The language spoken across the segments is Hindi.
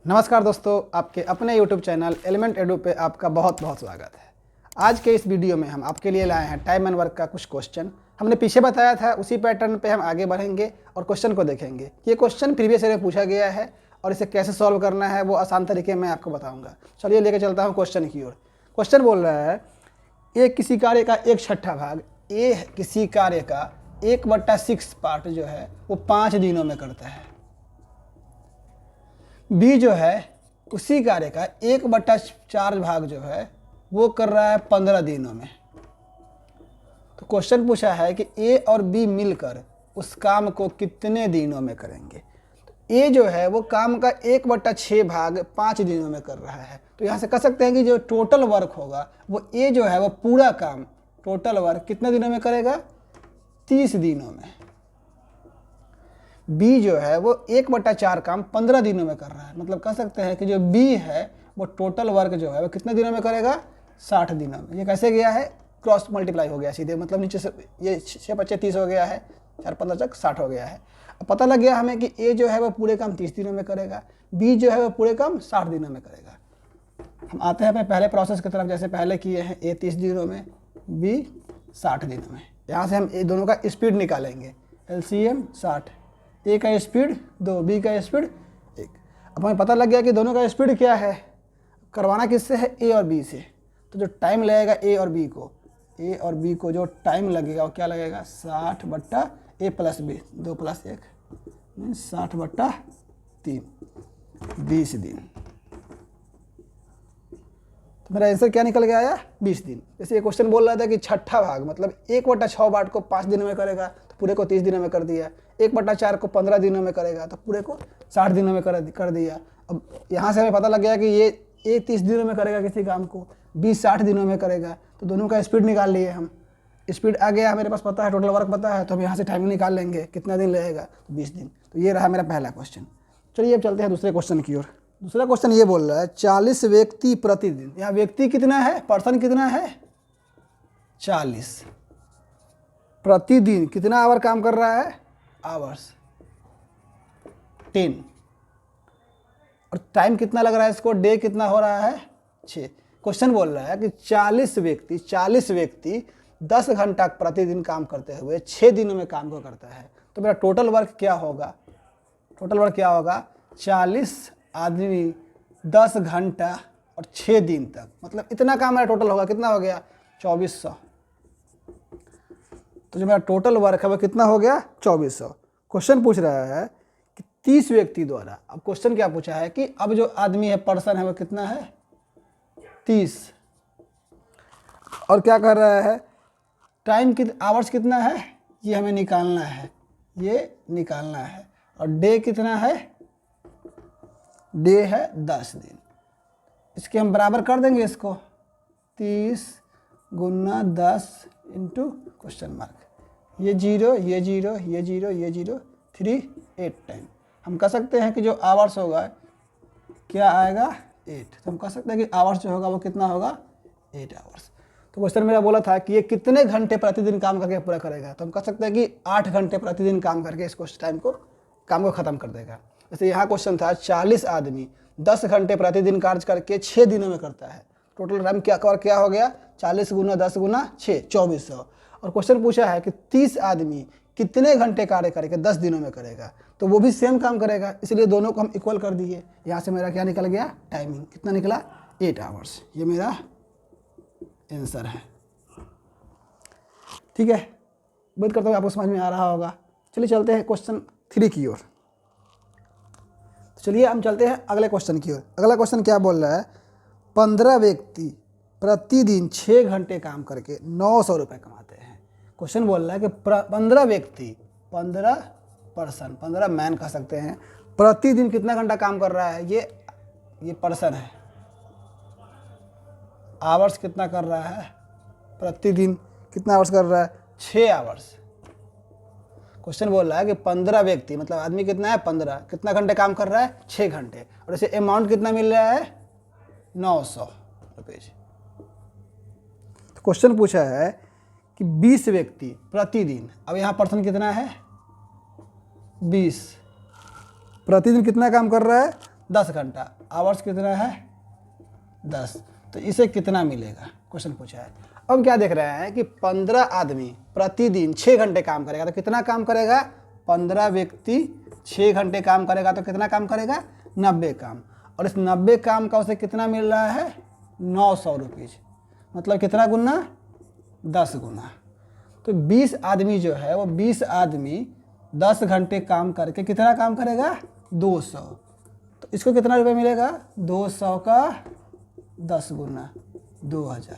नमस्कार दोस्तों, आपके अपने YouTube चैनल एलिमेंट एडू पे आपका बहुत बहुत स्वागत है। आज के इस वीडियो में हम आपके लिए लाए हैं टाइम एंड वर्क का कुछ क्वेश्चन। हमने पीछे बताया था, उसी पैटर्न पे हम आगे बढ़ेंगे और क्वेश्चन को देखेंगे। ये क्वेश्चन प्रीवियस ईयर में पूछा गया है और इसे कैसे सॉल्व करना है वो आसान तरीके में आपको बताऊँगा। चलिए लेकर चलता हूँ क्वेश्चन की ओर। क्वेश्चन बोल रहा है एक किसी कार्य का 1/6 भाग ए किसी कार्य का 1/6 पार्ट जो है वो 5 दिनों में करता है। बी जो है उसी कार्य का 1/4 भाग जो है वो कर रहा है 15 दिनों में। तो क्वेश्चन पूछा है कि ए और बी मिलकर उस काम को कितने दिनों में करेंगे। तो ए जो है वो काम का 1/6 भाग 5 दिनों में कर रहा है। तो यहाँ से कह सकते हैं कि जो टोटल वर्क होगा वो ए जो है वो पूरा काम टोटल वर्क कितने दिनों में करेगा, 30 दिनों में। बी जो है वो 1/4 काम 15 दिनों में कर रहा है। मतलब कह सकते हैं कि जो बी है वो टोटल वर्क जो है वो कितने दिनों में करेगा, 60 दिनों में। ये कैसे गया है, क्रॉस मल्टीप्लाई हो गया सीधे, मतलब नीचे से ये 6×5 30 हो गया है, 4×15 60 हो गया है। अब पता लग गया हमें कि ए जो है वो पूरे काम 30 दिनों में करेगा, बी जो है वो पूरे काम 60 दिनों में करेगा। हम आते हैं अपने पहले प्रोसेस की तरफ। जैसे पहले किए हैं, ए 30 दिनों में, बी 60 दिनों में। यहाँ से हम ए दोनों का स्पीड निकालेंगे। LCM 60, ए का स्पीड 2, बी का स्पीड 1। अब हमें पता लग गया कि दोनों का स्पीड क्या है, करवाना किससे है, ए और बी से। तो जो टाइम लगेगा ए और बी को जो टाइम लगेगा वो क्या लगेगा, 60/a + b, 2 + 1 60/3, 20 दिन। तो मेरा आंसर क्या निकल के आया, 20 दिन। जैसे ये क्वेश्चन बोल रहा था कि 6ठा भाग मतलब 1/6 पार्ट को 5 दिनों में करेगा तो पूरे को 30 दिनों में कर दिया। 1/4 को 15 दिनों में करेगा तो पूरे को 60 दिनों में कर दिया। अब यहाँ से हमें पता लग गया कि ये ए 30 दिनों में करेगा किसी काम को, बी 60 दिनों में करेगा। तो दोनों का स्पीड निकाल लिए हम। स्पीड आ गया, मेरे पास पता है, टोटल वर्क पता है, तो हम यहाँ से टाइम निकाल लेंगे कितना दिन लगेगा, तो 20 दिन। तो ये रहा मेरा पहला क्वेश्चन। चलिए अब चलते हैं दूसरे क्वेश्चन की ओर। दूसरा क्वेश्चन ये बोल रहा है 40 व्यक्ति प्रतिदिन। यहाँ व्यक्ति कितना है, पर्सन कितना है, 40। प्रतिदिन कितना आवर काम कर रहा है, आवर्स 10। और टाइम कितना लग रहा है इसको, डे कितना हो रहा है, 6। क्वेश्चन बोल रहा है कि 40 व्यक्ति 10 घंटा प्रतिदिन काम करते हुए 6 दिनों में काम को करता है। तो मेरा टोटल वर्क क्या होगा, 40 आदमी 10 घंटा और 6 दिन तक, मतलब इतना काम मेरा टोटल होगा। कितना हो गया, 2400। तो जो मेरा टोटल वर्क है वो कितना हो गया, 2400। क्वेश्चन पूछ रहा है कि 30 व्यक्ति द्वारा। अब क्वेश्चन क्या पूछा है कि अब जो आदमी है, पर्सन है, वो कितना है, 30। और क्या कर रहा है, टाइम आवर्स कितना है, ये हमें निकालना है, और डे कितना है, डे है 10 दिन। इसके हम बराबर कर देंगे इसको, 30 × 10 × क्वेश्चन मार्क, ये 0 ये 0 ये 0 ये 0 3 8 टाइम। हम कह सकते हैं कि जो आवर्स होगा क्या आएगा, 8। तो हम कह सकते हैं कि आवर्स जो होगा वो कितना होगा, 8 आवर्स। तो क्वेश्चन मेरा बोला था कि ये कितने घंटे प्रतिदिन काम करके पूरा करेगा। तो हम कह सकते हैं कि 8 घंटे प्रतिदिन काम करके इसको काम को ख़त्म कर देगा। जैसे यहाँ क्वेश्चन था 40 आदमी 10 घंटे प्रतिदिन कार्य करके 6 दिनों में करता है। टोटल टाइम क्या हो गया, 40 × 10 × 6 2400। और क्वेश्चन पूछा है कि 30 आदमी कितने घंटे कार्य करके 10 दिनों में करेगा। तो वो भी सेम काम करेगा, इसलिए दोनों को हम इक्वल कर दिए। यहाँ से मेरा क्या निकल गया, टाइमिंग कितना निकला, 8 आवर्स। ये मेरा आंसर है। ठीक है, उम्मीद करता हूँ आपको समझ में आ रहा होगा। चलिए चलते हैं क्वेश्चन 3 की ओर। चलिए हम चलते हैं अगले क्वेश्चन की ओर। अगला क्वेश्चन क्या बोल रहा है, 15 व्यक्ति प्रतिदिन 6 घंटे काम करके 900 रुपये कमाते हैं। क्वेश्चन बोल रहा है कि 15 व्यक्ति, 15 पर्सन, 15 मैन कह सकते हैं, प्रतिदिन कितना घंटा काम कर रहा है। ये पर्सन है। आवर्स कितना कर रहा है, प्रतिदिन कितना आवर्स कर रहा है, 6 आवर्स। क्वेश्चन बोल रहा है कि 15 व्यक्ति मतलब आदमी कितना है, 15, कितना घंटे काम कर रहा है, 6 घंटे। और इसे अमाउंट कितना मिल रहा है, 900 रुपये। तो क्वेश्चन पूछा है कि 20 व्यक्ति प्रतिदिन, अब यहाँ पर्सन कितना है, 20, प्रतिदिन कितना काम कर रहा है, 10 घंटा, आवर्स कितना है 10, तो इसे कितना मिलेगा, क्वेश्चन पूछा है। अब क्या देख रहे हैं कि 15 आदमी प्रतिदिन 6 घंटे काम करेगा तो कितना काम करेगा, 15 व्यक्ति 6 घंटे काम करेगा तो कितना काम करेगा, 90 काम, और इस 90 काम का उसे कितना मिल रहा है 900 रुपीज़, मतलब कितना गुना 10 गुना। तो 20 आदमी जो है वो 20 आदमी 10 घंटे काम करके कितना काम करेगा 200, तो इसको कितना रुपये मिलेगा 200 का 10 गुना 2000,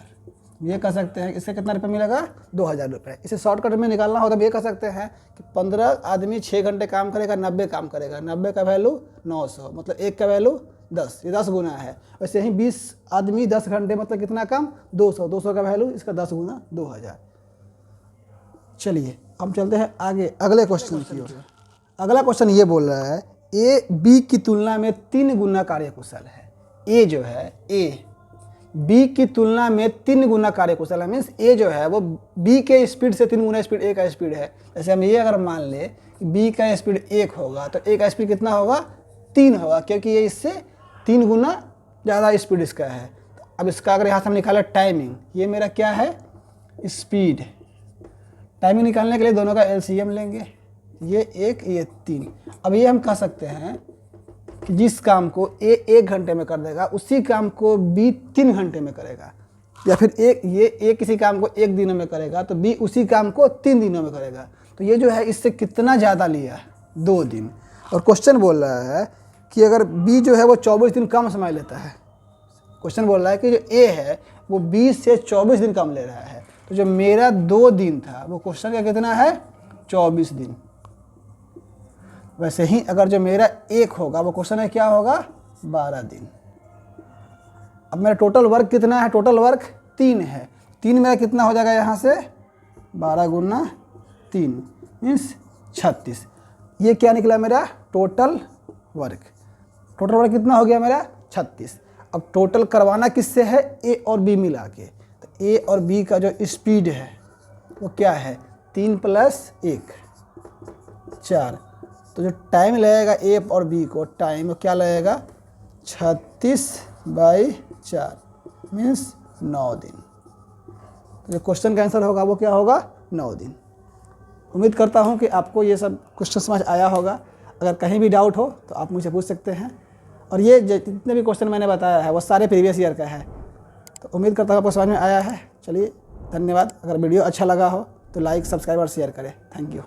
ये कह सकते हैं इससे कितना रुपये मिलेगा 2000 रुपये। इसे शॉर्टकट में निकालना हो तो ये कह सकते हैं कि 15 आदमी 6 घंटे काम करेगा, 90 काम करेगा, 90 का वैल्यू 900, मतलब 1 का वैल्यू 10, ये 10 गुना है। वैसे ही 20 आदमी 10 घंटे मतलब कितना काम 200, 200 का वैल्यू इसका 10 गुना 2000। चलिए हम चलते हैं आगे अगले क्वेश्चन की ओर। अगला क्वेश्चन ये बोल रहा है ए बी की तुलना में 3 गुना कार्यकुशल है। ए जो है ए बी की तुलना में 3 गुना कार्यकुशल है, मीन्स ए जो है वो बी के स्पीड से 3 गुना स्पीड ए का स्पीड है। जैसे हम ये अगर मान ले बी का स्पीड 1 होगा तो ए का स्पीड कितना होगा 3 होगा, क्योंकि ये इससे 3 गुना ज़्यादा स्पीड इसका है। अब इसका अगर यहाँ से हम निकालें टाइमिंग, ये मेरा क्या है स्पीड, टाइमिंग निकालने के लिए दोनों का एलसीएम लेंगे, ये 1 ये 3। अब ये हम कह सकते हैं कि जिस काम को ए 1 घंटे में कर देगा उसी काम को बी 3 घंटे में करेगा, या फिर ए किसी काम को 1 दिन में करेगा तो बी उसी काम को 3 दिनों में करेगा। तो ये जो है इससे कितना ज़्यादा लिया 2 दिन। और क्वेश्चन बोल रहा है कि अगर बी जो है वो 24 दिन कम समय लेता है, क्वेश्चन बोल रहा है कि जो ए है वो 20 से 24 दिन कम ले रहा है, तो जो मेरा 2 दिन था वो क्वेश्चन का कितना है 24 दिन। वैसे ही अगर जो मेरा 1 होगा वो क्वेश्चन है क्या होगा 12 दिन। अब मेरा टोटल वर्क कितना है, टोटल वर्क 3 है, 3 मेरा कितना हो जाएगा यहाँ से 12 गुना 3 मीन्स 36। ये क्या निकला मेरा टोटल वर्क, टोटल वर्क कितना हो गया मेरा 36। अब टोटल करवाना किससे है ए और बी मिला के, तो ए और बी का जो स्पीड है वो क्या है 3 + 1 4, तो जो टाइम लगेगा ए और बी को टाइम क्या लगेगा 36/4 मीन्स 9 दिन। तो जो क्वेश्चन का आंसर होगा वो क्या होगा 9 दिन। उम्मीद करता हूँ कि आपको ये सब क्वेश्चन समझ आया होगा। अगर कहीं भी डाउट हो तो आप मुझसे पूछ सकते हैं, और ये जितने भी क्वेश्चन मैंने बताया है वो सारे प्रीवियस ईयर का है। तो उम्मीद करता हूँ आपको समझ में आया है। चलिए धन्यवाद। अगर वीडियो अच्छा लगा हो तो लाइक सब्सक्राइब और शेयर करें। Thank you.